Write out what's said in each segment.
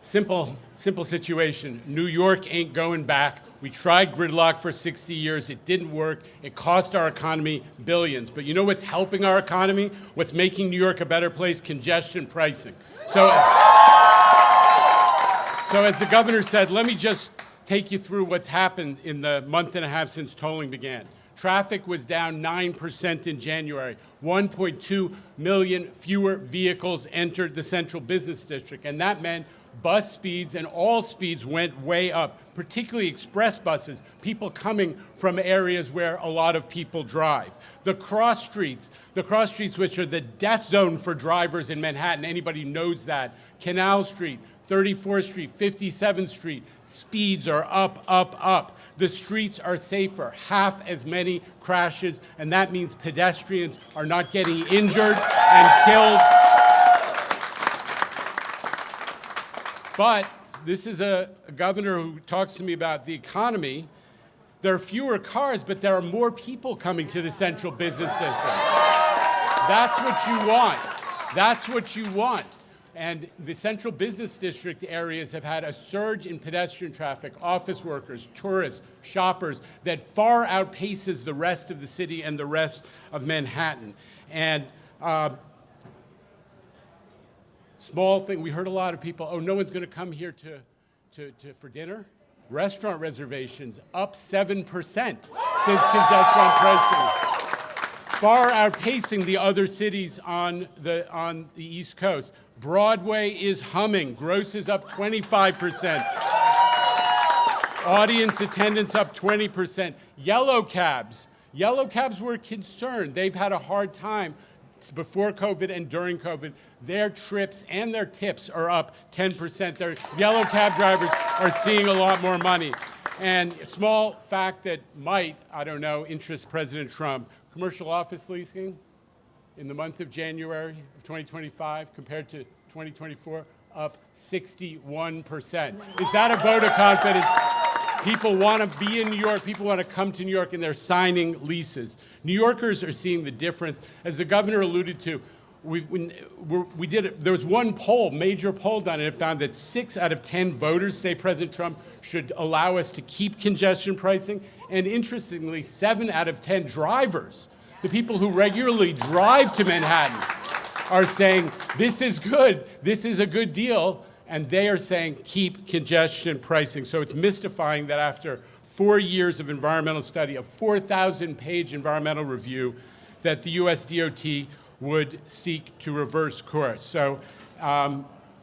Simple situation. New York ain't going back. We tried gridlock for 60 years. It didn't work. It cost our economy billions. But you know what's helping our economy? What's making New York a better place? Congestion pricing. So as the governor said, let me just take you through what's happened in the month and a half since tolling began. Traffic was down 9% in January. 1.2 million fewer vehicles entered the central business district, and that meant bus speeds and all speeds went way up, particularly express buses, people coming from areas where a lot of people drive. The cross streets, which are the death zone for drivers in Manhattan, anybody knows that. Canal Street, 34th Street, 57th Street, speeds are up, up, up. The streets are safer, half as many crashes, and that means pedestrians are not getting injured and killed. But this is a governor who talks to me about the economy. There are fewer cars, but there are more people coming to the central business district. That's what you want. That's what you want. And the central business district areas have had a surge in pedestrian traffic, office workers, tourists, shoppers, that far outpaces the rest of the city and the rest of Manhattan. And small thing, we heard a lot of people, oh, no one's going to come here for dinner. Restaurant reservations up 7% since congestion pricing, far outpacing the other cities on the East Coast. Broadway is humming. Gross is up 25%. Audience attendance up 20%. Yellow cabs were concerned. They've had a hard time before COVID and during COVID. Their trips and their tips are up 10%. Their yellow cab drivers are seeing a lot more money. And a small fact that might, I don't know, interest President Trump, commercial office leasing in the month of January of 2025 compared to 2024, up 61%. Is that a vote of confidence? People want to be in New York. People want to come to New York, and they're signing leases. New Yorkers are seeing the difference. As the governor alluded to, there was one poll, major poll done, and it found that 6 out of 10 voters say President Trump should allow us to keep congestion pricing. And interestingly, 7 out of 10 drivers, the people who regularly drive to Manhattan, are saying this is good, this is a good deal, and they are saying keep congestion pricing. So it's mystifying that after 4 years of environmental study, a 4,000-page environmental review, that the US DOT would seek to reverse course. So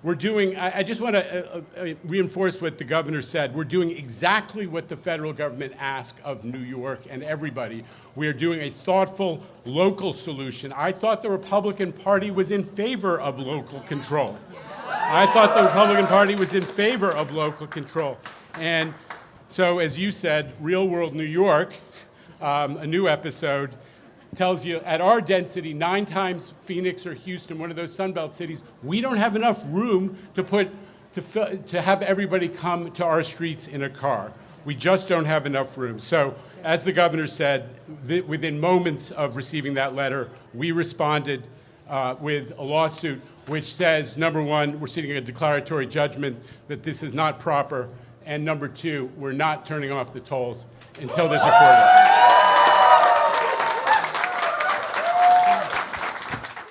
we're doing, I just want to reinforce what the governor said. We're doing exactly what the federal government asked of New York and everybody. We are doing a thoughtful local solution. I thought the Republican Party was in favor of local control. I thought the Republican Party was in favor of local control. And so, as you said, Real World New York, a new episode, tells you at our density, 9 times Phoenix or Houston, one of those Sunbelt cities, we don't have enough room to have everybody come to our streets in a car. We just don't have enough room. So, as the governor said, within moments of receiving that letter, we responded with a lawsuit which says, number one, we're seeking a declaratory judgment that this is not proper, and number two, we're not turning off the tolls until there's a court order.